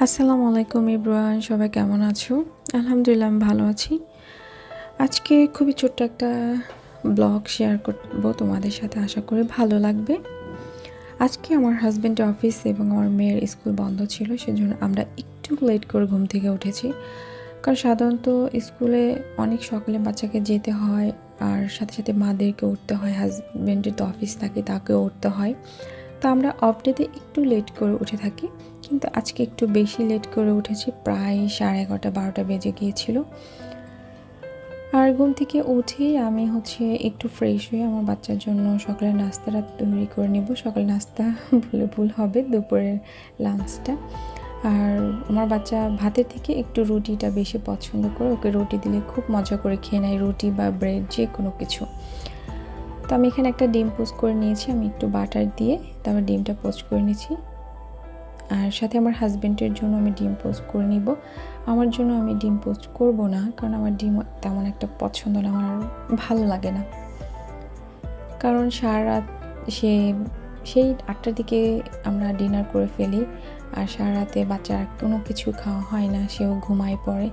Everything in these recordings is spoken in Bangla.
আসসালামু আলাইকুম এভরিওয়ান, সবাই কেমন আছো? আলহামদুলিল্লাহ আমি ভালো আছি। আজকে খুবই ছোট্ট একটা ব্লগ শেয়ার করব তোমাদের সাথে, আশা করি ভালো লাগবে। আজকে আমার হাজব্যান্ডের অফিস এবং আমার মেয়ের স্কুল বন্ধ ছিল, সেজন্য আমরা একটু লেট করে ঘুম থেকে উঠেছি। কারণ সাধারণত স্কুলে অনেক সকালে বাচ্চাকে যেতে হয়, আর সাথে সাথে মাদেরকে উঠতে হয়, হাজব্যান্ডের তো অফিস থাকে তাকেও উঠতে হয়। তো আমরা অফ ডেতে একটু লেট করে উঠে থাকি, কিন্তু আজকে একটু বেশি লেট করে উঠেছি, প্রায় 11:30-12টা বেজে গিয়েছিল। আর ঘুম থেকে উঠেই আমি একটু ফ্রেশ হয়ে আমার বাচ্চার জন্য সকালের নাস্তাটা তৈরি করে নেব। সকালের নাস্তা বলে ভুল হবে, দুপুরের লাঞ্চটা। আর আমার বাচ্চা ভাতের থেকে একটু রুটিটা বেশি পছন্দ করে, ওকে রুটি দিলে খুব মজা করে খেয়ে নেয়, রুটি বা ব্রেড যে কোনো কিছু। তো আমি এখানে একটা ডিম পোস্ট করে নিয়েছি, আমি একটু বাটার দিয়ে তারপর ডিমটা পোস্ট করে নিয়েছি। আর সাথে আমার হাজব্যান্ডের জন্য আমি ডিম পোস্ট করে নিব। আমার জন্য আমি ডিম পোস্ট করব না, কারণ আমার ডিম তেমন একটা পছন্দ না, আমার ভালো লাগে না। কারণ সারা রাত সেই 8টার দিকে আমরা ডিনার করে ফেলি, আর সারা রাতে বাচ্চার কোনো কিছু খাওয়া হয় না, সেও ঘুমায় পড়ে।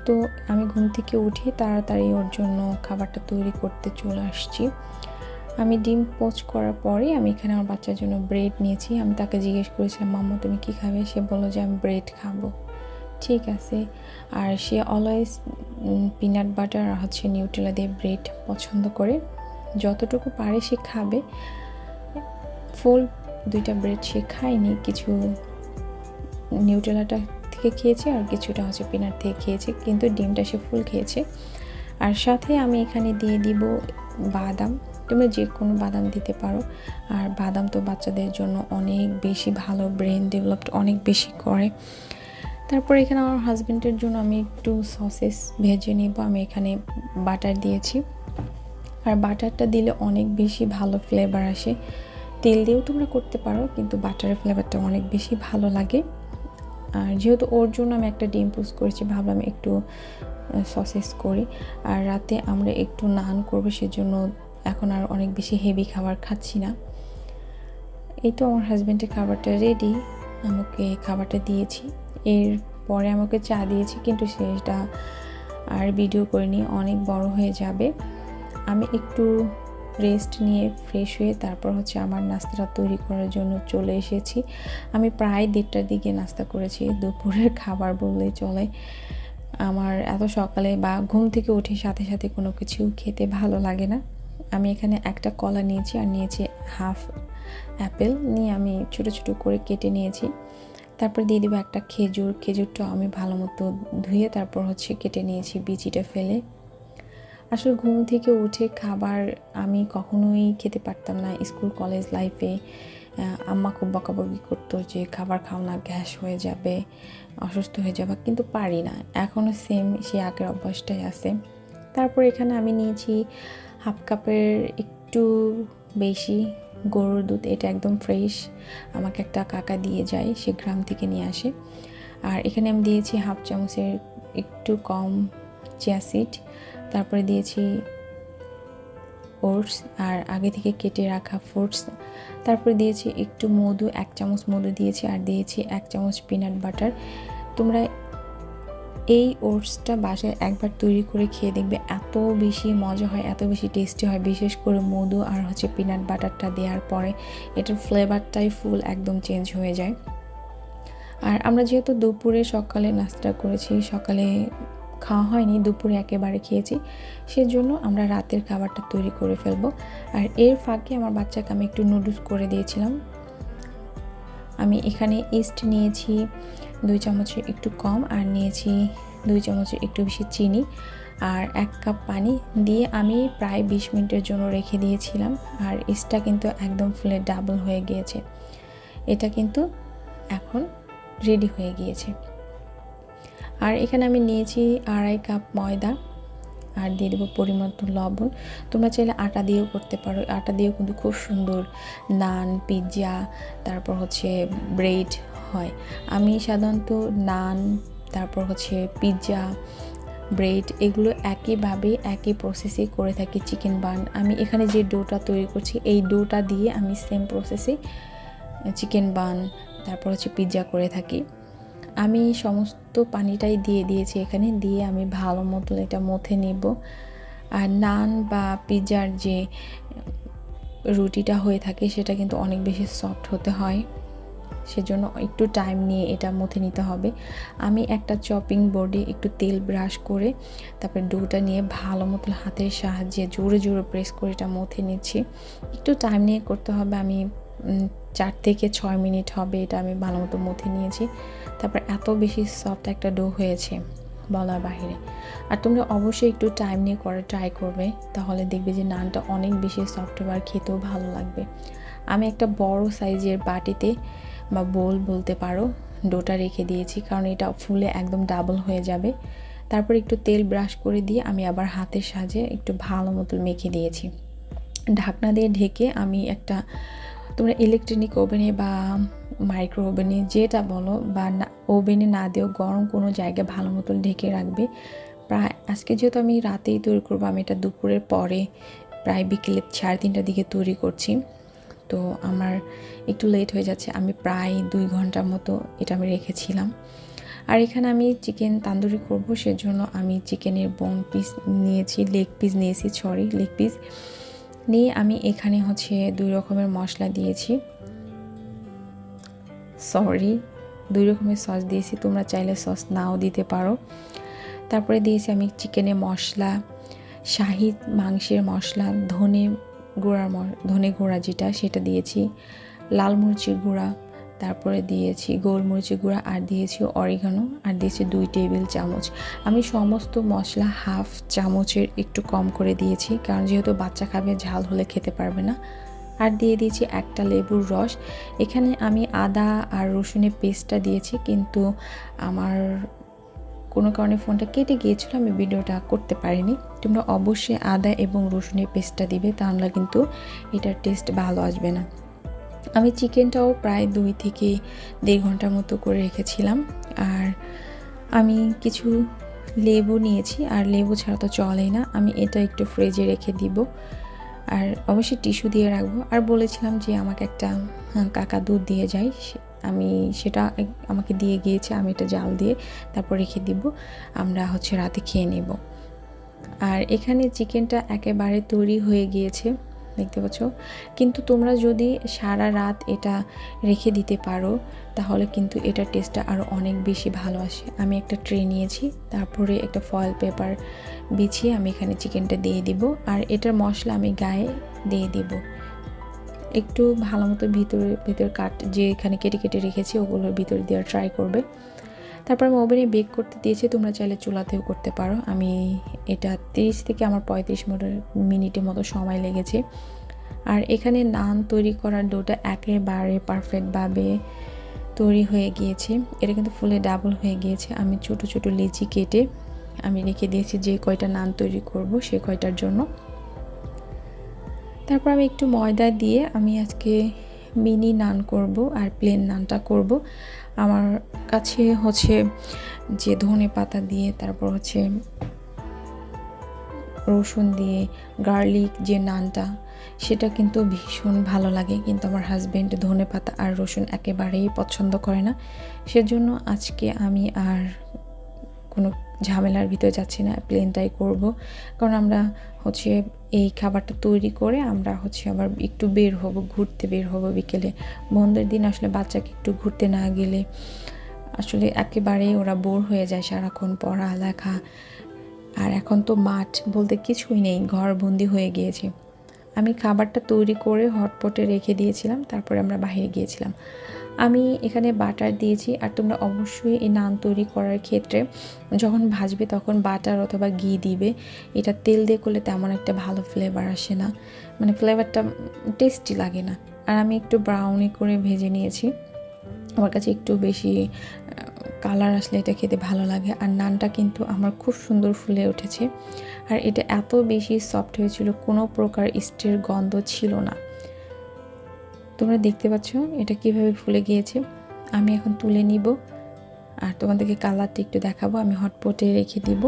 তো আমি ঘুম থেকে উঠে তাড়াতাড়ি ওর জন্য খাবারটা তৈরি করতে চলে আসছি। আমি ডিম পোস্ট করার পরে আমি এখানে আমার বাচ্চার জন্য ব্রেড নিয়েছি। আমি তাকে জিজ্ঞেস করেছিলাম, মাম্মু তুমি কী খাবে? সে বললো যে আমি ব্রেড খাবো। ঠিক আছে। আর সে অলওয়েজ পিনাট বাটার আর নিউট্রেলা দিয়ে ব্রেড পছন্দ করে, যতটুকু পারে সে খাবে। ফুল 2টা ব্রেড সে খায়নি, কিছু নিউট্রেলাটা থেকে খেয়েছে আর কিছুটা পিনাট থেকে খেয়েছে, কিন্তু ডিমটা সে ফুল খেয়েছে। আর সাথে আমি এখানে দিয়ে দিব বাদাম। তোমরা যে কোনো বাদাম দিতে পারো, আর বাদাম তো বাচ্চাদের জন্য অনেক বেশি ভালো, ব্রেন ডেভেলপড অনেক বেশি করে। তারপর এখানে আমার হাজব্যান্ডের জন্য আমি একটু সসেস ভেজে নিব। আমি এখানে বাটার দিয়েছি, আর বাটারটা দিলে অনেক বেশি ভালো ফ্লেভার আসে। তেল দিয়েও তোমরা করতে পারো, কিন্তু বাটারের ফ্লেভারটা অনেক বেশি ভালো লাগে। আর যেহেতু ওর জন্য আমি একটা ডিম পোস্ট করেছি, ভাবলাম একটু সসেস করি। আর রাতে আমরা একটু নান করবো, সেজন্য এখন আর অনেক বেশি হেভি খাবার খাচ্ছি না। এই তো আমার হাজব্যান্ডের খাবারটা রেডি, আমাকে খাবারটা দিয়েছি। এরপরে আমাকে চা দিয়েছি, কিন্তু সেটা আর ভিডিও করিনি, অনেক বড় হয়ে যাবে। আমি একটু রেস্ট নিয়ে ফ্রেশ হয়ে তারপর আমার নাস্তাটা তৈরি করার জন্য চলে এসেছি। আমি প্রায় 1:30টার দিকে নাস্তা করেছি, দুপুরের খাবার বললেই চলে। আমার এত সকালে বা ঘুম থেকে উঠে সাথে সাথে কোনো কিছু খেতে ভালো লাগে না। আমি এখানে একটা কলা নিয়েছি, আর নিয়েছি হাফ অ্যাপেল নিয়ে আমি ছোট ছোট করে কেটে নিয়েছি। তারপর দিয়ে দেবো একটা খেজুরটা আমি ভালো মতো ধুয়ে তারপর কেটে নিয়েছি বিচিটা ফেলে। আসলে ঘুম থেকে উঠে খাবার আমি কখনোই খেতে পারতাম না স্কুল কলেজ লাইফে। আম্মা খুব বকাবকি করতো যে খাবার খাও না, গ্যাস হয়ে যাবে, অসুস্থ হয়ে যাবে, কিন্তু পারি না, এখনও সেম সে আগের অভ্যাসটাই আছে। তারপর এখানে আমি নিয়েছি হাফ কাপের একটু বেশি গরুর দুধ, এটা একদম ফ্রেশ, আমাকে একটা কাকা দিয়ে যায়, সে গ্রাম থেকে নিয়ে আসে। আর এখানে আমি দিয়েছি হাফ চামচের একটু কম চিয়া সিড, তারপরে দিয়েছি ওটস আর আগে থেকে কেটে রাখা ফ্রুটস, তারপরে দিয়েছি একটু মধু, 1 চামচ মধু দিয়েছি, আর দিয়েছি 1 চামচ পিনাট বাটার। তোমরা এই ওটসটা বাসায় একবার তৈরি করে খেয়ে দেখবে, এত বেশি মজা হয়, এত বেশি টেস্টি হয়, বিশেষ করে মধু আর পিনাট বাটারটা দেওয়ার পরে এটার ফ্লেভারটাই ফুল একদম চেঞ্জ হয়ে যায়। আর আমরা যেহেতু দুপুরে সকালে নাস্তা করেছি, সকালে খাওয়া হয়নি, দুপুরে একেবারে খেয়েছি, সেজন্য আমরা রাতের খাবারটা তৈরি করে ফেলবো। আর এর ফাঁকে আমার বাচ্চাকে আমি একটু নুডলস করে দিয়েছিলাম। আমি এখানে ইস্ট নিয়েছি 2 চামচের একটু কম, আর নিয়েছি 2 চামচের একটু বেশি চিনি, আর 1 কাপ পানি দিয়ে আমি প্রায় 20 মিনিটের জন্য রেখে দিয়েছিলাম। আর ইস্টটা কিন্তু একদম ফুলে ডাবল হয়ে গিয়েছে, এটা কিন্তু এখন রেডি হয়ে গিয়েছে। আর এখানে আমি নিয়েছি 2.5 কাপ ময়দা, আর দিয়ে দেবো পরিমাণ মতো লবণ। তোমরা চাইলে আটা দিয়েও করতে পারো, আটা দিয়েও কিন্তু খুব সুন্দর নান, পিৎজা, তারপর ব্রেড হয়। আমি সাধারণত নান, তারপর পিৎজা, ব্রেড এগুলো একইভাবে একই প্রসেসে করে থাকি। চিকেন বান, আমি এখানে যে ডোটা তৈরি করছি এই ডোটা দিয়ে আমি সেম প্রসেসে চিকেন বান, তারপর পিৎজা করে থাকি। আমি সমস্ত পানিটাই দিয়ে দিয়েছি এখানে, দিয়ে আমি ভালো মতো এটা মথে নিব। আর নান বা পিৎজার যে রুটিটা হয়ে থাকে সেটা কিন্তু অনেক বেশি সফট হতে হয়, সেজন্য একটু টাইম নিয়ে এটা মথে নিতে হবে। আমি একটা চপিং বোর্ডে একটু তেল ব্রাশ করে তারপরে ডোটা নিয়ে ভালো মতো হাতের সাহায্যে জোরে জোরে প্রেস করে এটা মথে নিচ্ছি। একটু টাইম নিয়ে করতে হবে। আমি 4 থেকে 6 মিনিট হবে এটা আমি ভালো মতো মথে নিয়েছি। তারপর এত বেশি সফট একটা ডো হয়েছে বলার বাহিরে। আর তোমরা অবশ্যই একটু টাইম নিয়ে করে ট্রাই করবে, তাহলে দেখবে যে নানটা অনেক বেশি সফট হবে আর খেতেও ভালো লাগবে। আমি একটা বড় সাইজের বাটিতে বা বোল বলতে পারো ডোটা রেখে দিয়েছি, কারণ এটা ফুলে একদম ডাবল হয়ে যাবে। তারপর একটু তেল ব্রাশ করে দিয়ে আমি আবার হাতের সাহায্যে একটু ভালো মতো মেখে দিয়েছি। ঢাকনা দিয়ে ঢেকে আমি একটা, তোমরা ইলেকট্রনিক ওভেনে বা মাইক্রো ওভেনে যেটা বলো, বা ওভেনে না দিয়েও গরম কোনো জায়গায় ভালো মতো ঢেকে রাখবে। প্রায় আজকে যেহেতু আমি রাতেই তৈরি করবো, আমি এটা দুপুরের পরে প্রায় বিকেলে 3:30টার দিকে তৈরি করছি, তো আমার একটু লেট হয়ে যাচ্ছে। আমি প্রায় 2 ঘন্টার মতো এটা আমি রেখেছিলাম। আর এখানে আমি চিকেন তান্দুরি করব, সেজন্য আমি চিকেনের বোন পিস নিয়েছি, লেগ পিস নিয়ে আমি এখানে হচ্ছে 2 রকমের মশলা দিয়েছি, 2 রকমের সস দিয়েছি। তোমরা চাইলে সস নাও দিতে পারো। তারপরে দিয়েছি আমি চিকেনের মশলা, শাহি মাংসের মশলা, ধনে গুঁড়া যেটা সেটা দিয়েছি, লাল মরিচের গুঁড়া, তারপরে দিয়েছি গোলমরিচের গুঁড়া, আর দিয়েছি অরিগানো, আর দিয়েছি 2 টেবিল চামচ। আমি সমস্ত মশলা হাফ চামচের একটু কম করে দিয়েছি, কারণ যেহেতু বাচ্চা খাবে ঝাল হলে খেতে পারবে না। আর দিয়ে দিয়েছি একটা লেবুর রস। এখানে আমি আদা আর রসুনের পেস্টটা দিয়েছি, কিন্তু আমার কোনো কারণে ফোনটা কেটে গিয়েছিল, আমি ভিডিওটা করতে পারিনি। তোমরা অবশ্যই আদা এবং রসুনের পেস্টটা দিবে, তাহলে কিন্তু এটার টেস্ট ভালো আসবে না। আমি চিকেনটাও প্রায় 2 থেকে 1.5 ঘন্টার মতো করে রেখেছিলাম। আর আমি কিছু লেবু নিয়েছি, আর লেবু ছাড়া তো চলেই না, আমি এটা একটু ফ্রিজে রেখে দিব, আর অবশ্যই টিস্যু দিয়ে রাখবো। আর বলেছিলাম যে আমাকে একটা কাকা দুধ দিয়ে যায়, আমি সেটা আমাকে দিয়ে গিয়েছে, আমি এটা জাল দিয়ে তারপর রেখে দিব, আমরা হচ্ছে রাতে খেয়ে নেব। আর এখানে চিকেনটা একেবারে তৈরি হয়ে গিয়েছে, দেখতে পাচ্ছ। কিন্তু তোমরা যদি সারা রাত এটা রেখে দিতে পারো, তাহলে কিন্তু এটার টেস্টটা আরও অনেক বেশি ভালো আসে। আমি একটা ট্রে নিয়েছি, তারপরে একটা ফয়েল পেপার বিছিয়ে আমি এখানে চিকেনটা দিয়ে দিব, আর এটার মশলা আমি গায়ে দিয়ে দিব। একটু ভালো মতো ভিতরে যে এখানে কেটে কেটে রেখেছি ওগুলোর ভিতরে দেওয়ার ট্রাই করবে। তারপর আমি ওভেনে বেক করতে দিয়েছি, তোমরা চাইলে চুলাতেও করতে পারো। আমি এটা 30 থেকে আমার 35 মিনিটের মতো সময় লেগেছে। আর এখানে নান তৈরি করার ডোটা একেবারে পারফেক্টভাবে তৈরি হয়ে গিয়েছে, এটা কিন্তু ফুলে ডাবল হয়ে গিয়েছে। আমি ছোট ছোট লেচি কেটে আমি রেখে দিয়েছি যে কয়টা নান তৈরি করব সে কয়টার জন্য। তারপর আমি একটু ময়দা দিয়ে আমি আজকে মিনি নান করব, আর প্লেন নানটা করব। আমার কাছে হচ্ছে যে ধনে পাতা দিয়ে, তারপর হচ্ছে রসুন দিয়ে গার্লিক যে নানটা, সেটা কিন্তু ভীষণ ভালো লাগে, কিন্তু আমার হাজব্যান্ড ধনে পাতা আর রসুন একেবারেই পছন্দ করে না। সেজন্য আজকে আমি আর কোনো ঝামেলার ভিতরে যাচ্ছি না, প্লেনটাই করব। কারণ আমরা হচ্ছে এই খাবারটা তৈরি করে আমরা হচ্ছে আবার একটু ঘুরতে বের হব বিকেলে। বন্ধের দিন আসলে বাচ্চাকে একটু ঘুরতে না গেলে আসলে একেবারেই ওরা বোর হয়ে যায়, সারাক্ষণ পড়ালেখা। আর এখন তো মাঠ বলতে কিছুই নেই, ঘর বন্দি হয়ে গিয়েছে। আমি খাবারটা তৈরি করে হটপটে রেখে দিয়েছিলাম, তারপরে আমরা বাইরে গিয়েছিলাম। আমি এখানে বাটার দিয়েছি, আর তোমরা অবশ্যই এই নান তৈরি করার ক্ষেত্রে যখন ভাজবে তখন বাটার অথবা ঘি দিবে। এটা তেল দিয়ে করলে তেমন একটা ভালো ফ্লেভার আসে না, মানে ফ্লেভারটা টেস্টি লাগে না। আর আমি একটু ব্রাউনি করে ভেজে নিয়েছি, আমার কাছে একটু বেশি কালার আসলে এটা খেতে ভালো লাগে। আর নানটা কিন্তু আমার খুব সুন্দর ফুলে উঠেছে, আর এটা এত বেশি সফট হয়েছিল, কোনো প্রকার ইস্টের গন্ধ ছিল না। তোমরা দেখতে পাচ্ছ এটা কিভাবে ফুলে গিয়েছে। আমি এখন তুলে নিব, আর তোমাদেরকে কালারটা একটু দেখাবো। আমি হটপটে রেখে দিব,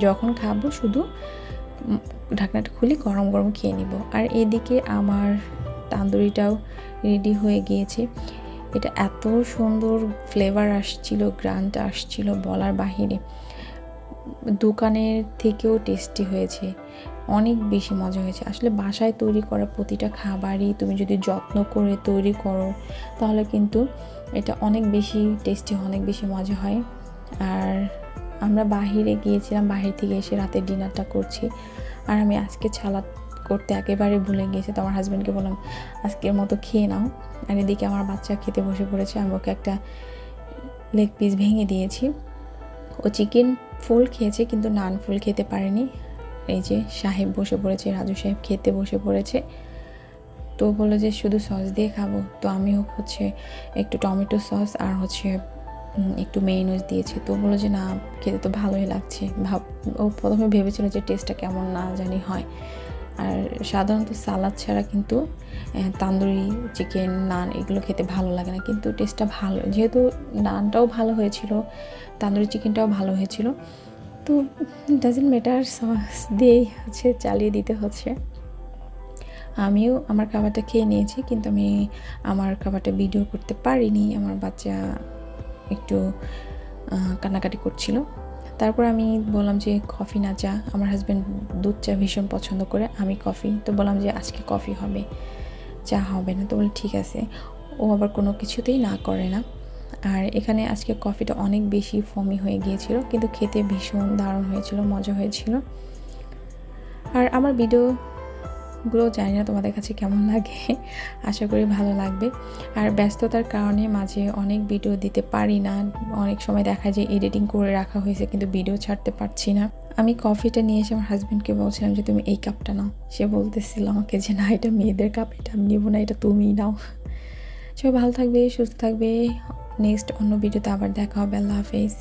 যখন খাবো শুধু ঢাকনাটা খুলে গরম গরম খেয়ে নিব। আর এদিকে আমার তান্দুরিটাও রেডি হয়ে গিয়েছে। এটা এত সুন্দর ফ্লেভার আসছিল, গ্রান্ট আসছিল বলার বাহিরে। দোকানের থেকেও টেস্টি হয়েছে, অনেক বেশি মজা হয়েছে। আসলে বাসায় তৈরি করা প্রতিটা খাবারই তুমি যদি যত্ন করে তৈরি করো তাহলে কিন্তু এটা অনেক বেশি টেস্টি, অনেক বেশি মজা হয়। আর আমরা বাহিরে গিয়েছিলাম, বাহির থেকে এসে রাতের ডিনারটা করছি। আর আমি আজকে সালাদ করতে একেবারে ভুলে গিয়েছি, তো আমার হাজব্যান্ডকে বললাম আজকের মতো খেয়ে নাও। আর এদিকে আমার বাচ্চা খেতে বসে পড়েছে, আমি ওকে একটা লেগ পিস ভেঙে দিয়েছি। ও চিকেন ফুল খেয়েছে কিন্তু নান ফুল খেতে পারেনি। এই যে সাহেব বসে পড়েছে, রাজু সাহেব খেতে বসে পড়েছে। তো বললো যে শুধু সস দিয়ে খাবো, তো আমিও হচ্ছে একটু টমেটো সস আর হচ্ছে একটু মেয়োনিজ দিয়েছি। তো বললো যে না, খেতে তো ভালোই লাগছে। ও প্রথমে ভেবেছিল যে টেস্টটা কেমন না জানি হয়। আর সাধারণত সালাদ ছাড়া কিন্তু তান্দুরি চিকেন, নান এগুলো খেতে ভালো লাগে না, কিন্তু টেস্টটা ভালো, যেহেতু নানটাও ভালো হয়েছিল, তান্দুরি চিকেনটাও ভালো হয়েছিল, তো ডাজেন্ট ম্যাটার, সস দিয়েই হচ্ছে চালিয়ে দিতে হচ্ছে। আমিও আমার খাবারটা খেয়ে নিয়েছি, কিন্তু আমি আমার খাবারটা ভিডিও করতে পারিনি, আমার বাচ্চা একটু কান্নাকাটি করছিল। তারপর আমি বললাম যে কফি না চা, আমার হাজব্যান্ড দুধ চা ভীষণ পছন্দ করে, আমি কফি। তো বললাম যে আজকে কফি হবে, চা হবে না। তো বলে ঠিক আছে, ও আবার কোনো কিছুতেই না করে না। আর এখানে আজকে কফিটা অনেক বেশি ফমি হয়ে গিয়েছিল, কিন্তু খেতে ভীষণ দারুণ হয়েছিল, মজা হয়েছিল। আর আমার ভিডিওগুলো জানি না তোমাদের কাছে কেমন লাগে, আশা করি ভালো লাগবে। আর ব্যস্ততার কারণে মাঝে অনেক ভিডিও দিতে পারি না, অনেক সময় দেখা যায় এডিটিং করে রাখা হয়েছে কিন্তু ভিডিও ছাড়তে পারছি না। আমি কফিটা নিয়ে এসে আমার হাজব্যান্ডকে বলছিলাম যে তুমি এই কাপটা নাও, সে বলতেছিল আমাকে যে না, এটা মেয়েদের কাপ, এটা আমি নেবো না, এটা তুমিই নাও। সবাই ভালো থাকবে, সুস্থ থাকবে। নেক্সট অন্য ভিডিওতে আবার দেখা হবে। আল্লাহ হাফেজ।